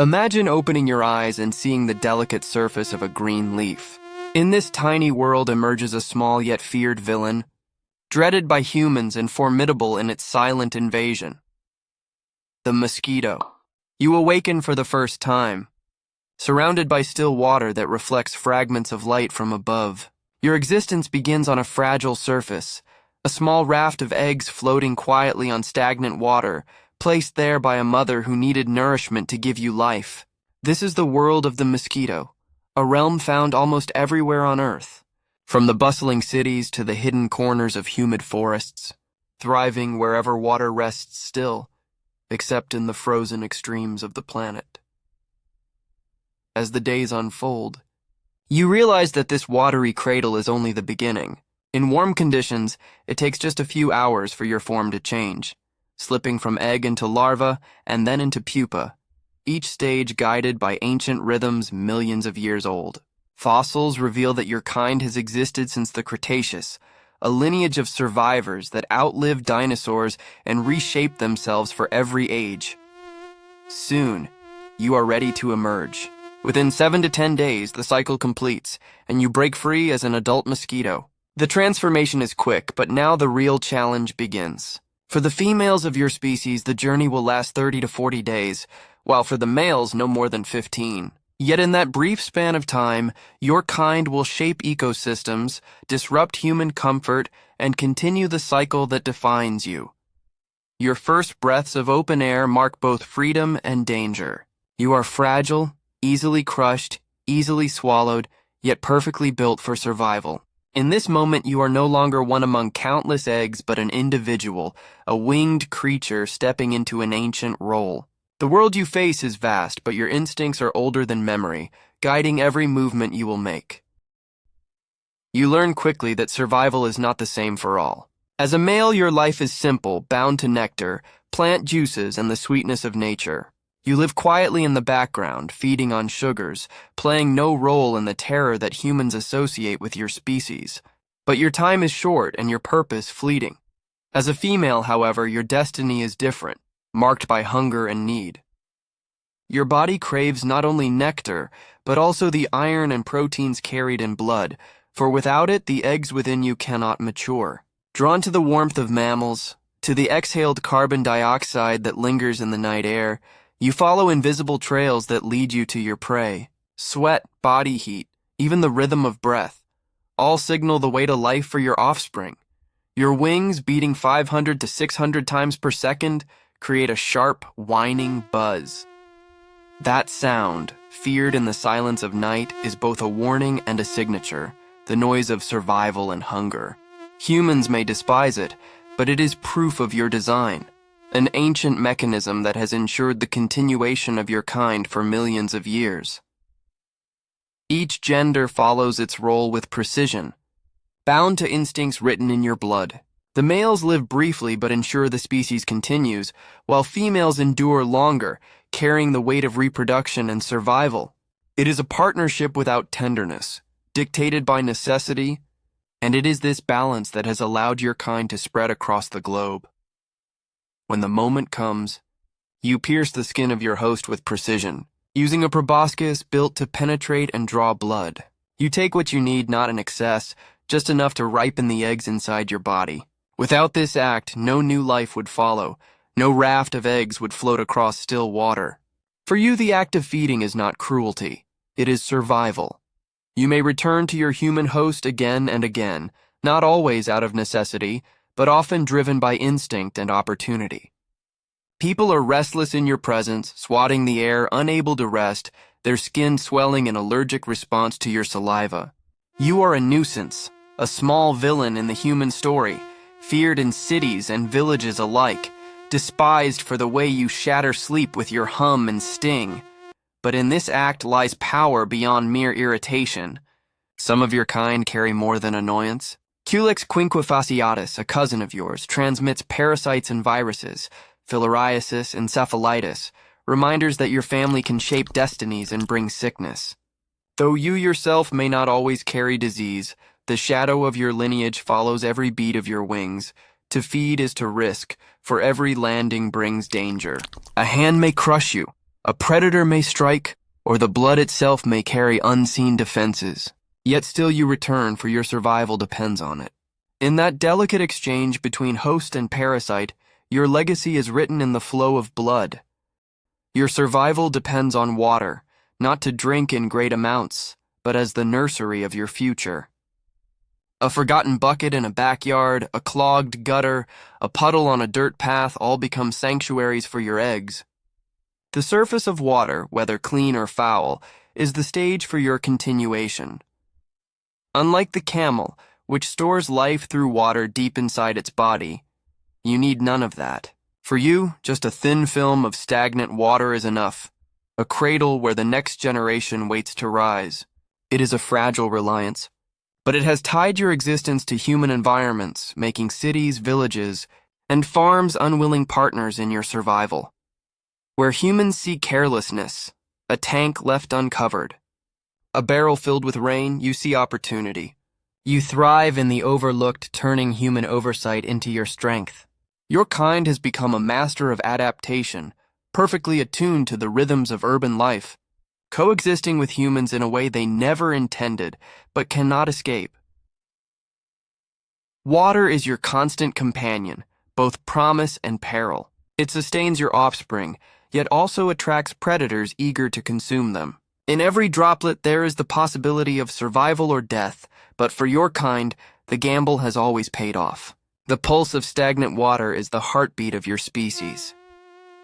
Imagine opening your eyes and seeing the delicate surface of a green leaf. In this tiny world emerges a small yet feared villain, dreaded by humans and formidable in its silent invasion. The mosquito. You awaken for the first time, surrounded by still water that reflects fragments of light from above. Your existence begins on a fragile surface, a small raft of eggs floating quietly on stagnant water, placed there by a mother who needed nourishment to give you life. This is the world of the mosquito, a realm found almost everywhere on Earth, from the bustling cities to the hidden corners of humid forests, thriving wherever water rests still, except in the frozen extremes of the planet. As the days unfold, you realize that this watery cradle is only the beginning. In warm conditions, it takes just a few hours for your form to change, slipping from egg into larva and then into pupa, each stage guided by ancient rhythms millions of years old. Fossils reveal that your kind has existed since the Cretaceous, a lineage of survivors that outlived dinosaurs and reshaped themselves for every age. Soon, you are ready to emerge. Within 7 to 10 days, the cycle completes, and you break free as an adult mosquito. The transformation is quick, but now the real challenge begins. For the females of your species, the journey will last 30 to 40 days, while for the males, no more than 15. Yet in that brief span of time, your kind will shape ecosystems, disrupt human comfort, and continue the cycle that defines you. Your first breaths of open air mark both freedom and danger. You are fragile, easily crushed, easily swallowed, yet perfectly built for survival. In this moment, you are no longer one among countless eggs, but an individual, a winged creature stepping into an ancient role. The world you face is vast, but your instincts are older than memory, guiding every movement you will make. You learn quickly that survival is not the same for all. As a male, your life is simple, bound to nectar, plant juices, and the sweetness of nature. You live quietly in the background, feeding on sugars, playing no role in the terror that humans associate with your species. But your time is short and your purpose fleeting. As a female, however, your destiny is different, marked by hunger and need. Your body craves not only nectar, but also the iron and proteins carried in blood, for without it, the eggs within you cannot mature. Drawn to the warmth of mammals, to the exhaled carbon dioxide that lingers in the night air, you follow invisible trails that lead you to your prey. Sweat, body heat, even the rhythm of breath, all signal the way to life for your offspring. Your wings, beating 500 to 600 times per second, create a sharp, whining buzz. That sound, feared in the silence of night, is both a warning and a signature, the noise of survival and hunger. Humans may despise it, but it is proof of your design. An ancient mechanism that has ensured the continuation of your kind for millions of years. Each gender follows its role with precision, bound to instincts written in your blood. The males live briefly but ensure the species continues, while females endure longer, carrying the weight of reproduction and survival. It is a partnership without tenderness, dictated by necessity, and it is this balance that has allowed your kind to spread across the globe. When the moment comes, you pierce the skin of your host with precision, using a proboscis built to penetrate and draw blood. You take what you need, not in excess, just enough to ripen the eggs inside your body. Without this act, no new life would follow, no raft of eggs would float across still water. For you, the act of feeding is not cruelty, it is survival. You may return to your human host again and again, not always out of necessity, but often driven by instinct and opportunity. People are restless in your presence, swatting the air, unable to rest, their skin swelling in allergic response to your saliva. You are a nuisance, a small villain in the human story, feared in cities and villages alike, despised for the way you shatter sleep with your hum and sting. But in this act lies power beyond mere irritation. Some of your kind carry more than annoyance. Culex quinquefasciatus, a cousin of yours, transmits parasites and viruses, filariasis, encephalitis, reminders that your family can shape destinies and bring sickness. Though you yourself may not always carry disease, the shadow of your lineage follows every beat of your wings. To feed is to risk, for every landing brings danger. A hand may crush you, A predator may strike, or the blood itself may carry unseen defenses. Yet still you return, for your survival depends on it. In that delicate exchange between host and parasite, your legacy is written in the flow of blood. Your survival depends on water, not to drink in great amounts, but as the nursery of your future. A forgotten bucket in a backyard, a clogged gutter, a puddle on a dirt path all become sanctuaries for your eggs. The surface of water, whether clean or foul, is the stage for your continuation. Unlike the camel, which stores life through water deep inside its body, you need none of that. For you, just a thin film of stagnant water is enough, a cradle where the next generation waits to rise. It is a fragile reliance, but it has tied your existence to human environments, making cities, villages, and farms unwilling partners in your survival. Where humans see carelessness, a tank left uncovered, a barrel filled with rain, you see opportunity. You thrive in the overlooked, turning human oversight into your strength. Your kind has become a master of adaptation, perfectly attuned to the rhythms of urban life, coexisting with humans in a way they never intended, but cannot escape. Water is your constant companion, both promise and peril. It sustains your offspring, yet also attracts predators eager to consume them. In every droplet there is the possibility of survival or death, but for your kind, the gamble has always paid off. The pulse of stagnant water is the heartbeat of your species.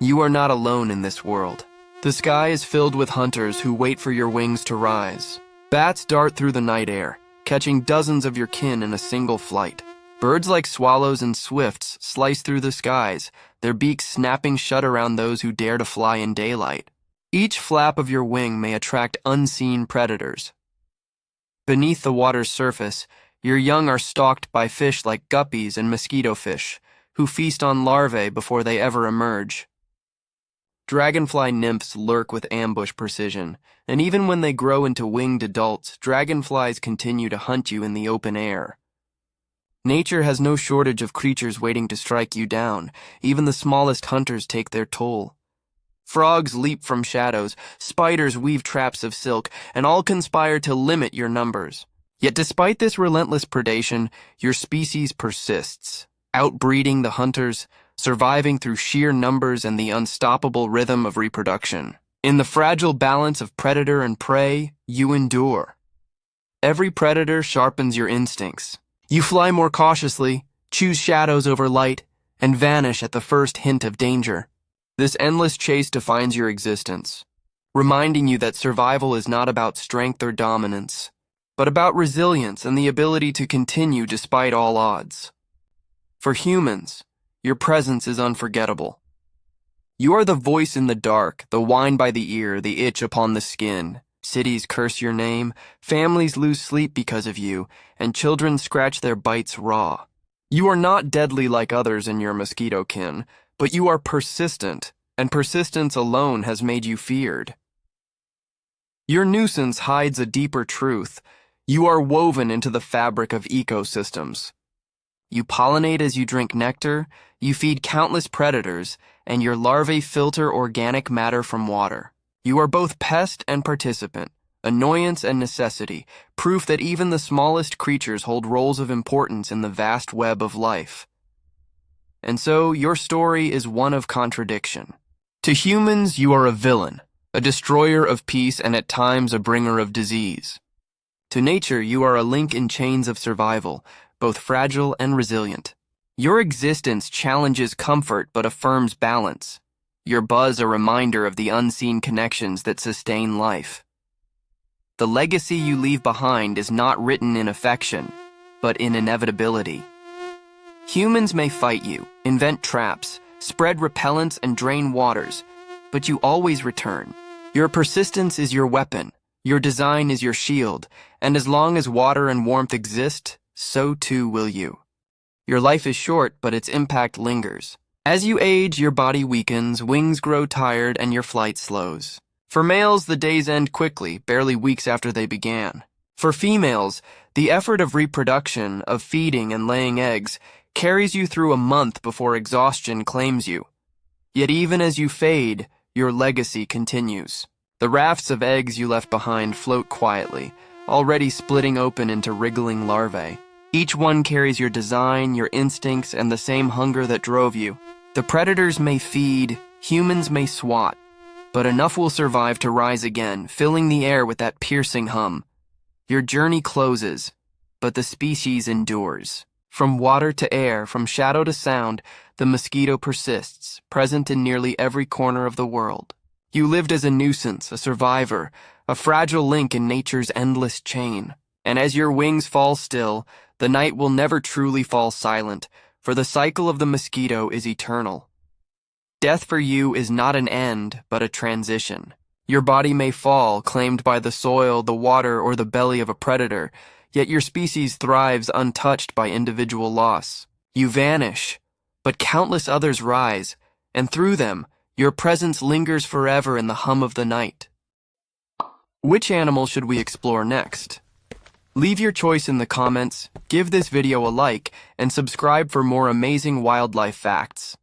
You are not alone in this world. The sky is filled with hunters who wait for your wings to rise. Bats dart through the night air, catching dozens of your kin in a single flight. Birds like swallows and swifts slice through the skies, their beaks snapping shut around those who dare to fly in daylight. Each flap of your wing may attract unseen predators. Beneath the water's surface, your young are stalked by fish like guppies and mosquito fish, who feast on larvae before they ever emerge. Dragonfly nymphs lurk with ambush precision, and even when they grow into winged adults, dragonflies continue to hunt you in the open air. Nature has no shortage of creatures waiting to strike you down. Even the smallest hunters take their toll. Frogs leap from shadows, spiders weave traps of silk, and all conspire to limit your numbers. Yet despite this relentless predation, your species persists, outbreeding the hunters, surviving through sheer numbers and the unstoppable rhythm of reproduction. In the fragile balance of predator and prey, you endure. Every predator sharpens your instincts. You fly more cautiously, choose shadows over light, and vanish at the first hint of danger. This endless chase defines your existence, reminding you that survival is not about strength or dominance, but about resilience and the ability to continue despite all odds. For humans, your presence is unforgettable. You are the voice in the dark, the whine by the ear, the itch upon the skin. Cities curse your name, families lose sleep because of you, and children scratch their bites raw. You are not deadly like others in your mosquito kin, but you are persistent, and persistence alone has made you feared. Your nuisance hides a deeper truth. You are woven into the fabric of ecosystems. You pollinate as you drink nectar, you feed countless predators, and your larvae filter organic matter from water. You are both pest and participant, annoyance and necessity, proof that even the smallest creatures hold roles of importance in the vast web of life. And so, your story is one of contradiction. To humans, you are a villain, a destroyer of peace and at times a bringer of disease. To nature, you are a link in chains of survival, both fragile and resilient. Your existence challenges comfort but affirms balance. Your buzz a reminder of the unseen connections that sustain life. The legacy you leave behind is not written in affection, but in inevitability. Humans may fight you, invent traps, spread repellents and drain waters, but you always return. Your persistence is your weapon, your design is your shield, and as long as water and warmth exist, so too will you. Your life is short, but its impact lingers. As you age, your body weakens, wings grow tired, and your flight slows. For males, the days end quickly, barely weeks after they began. For females, the effort of reproduction, of feeding and laying eggs, carries you through a month before exhaustion claims you. Yet even as you fade, your legacy continues. The rafts of eggs you left behind float quietly, already splitting open into wriggling larvae. Each one carries your design, your instincts, and the same hunger that drove you. The predators may feed, humans may swat, but enough will survive to rise again, filling the air with that piercing hum. Your journey closes, but the species endures. From water to air, from shadow to sound, the mosquito persists, present in nearly every corner of the world. You lived as a nuisance, a survivor, a fragile link in nature's endless chain. And as your wings fall still, the night will never truly fall silent, for the cycle of the mosquito is eternal. Death for you is not an end, but a transition. Your body may fall, claimed by the soil, the water, or the belly of a predator, yet your species thrives untouched by individual loss. You vanish, but countless others rise, and through them, your presence lingers forever in the hum of the night. Which animal should we explore next? Leave your choice in the comments, give this video a like, and subscribe for more amazing wildlife facts.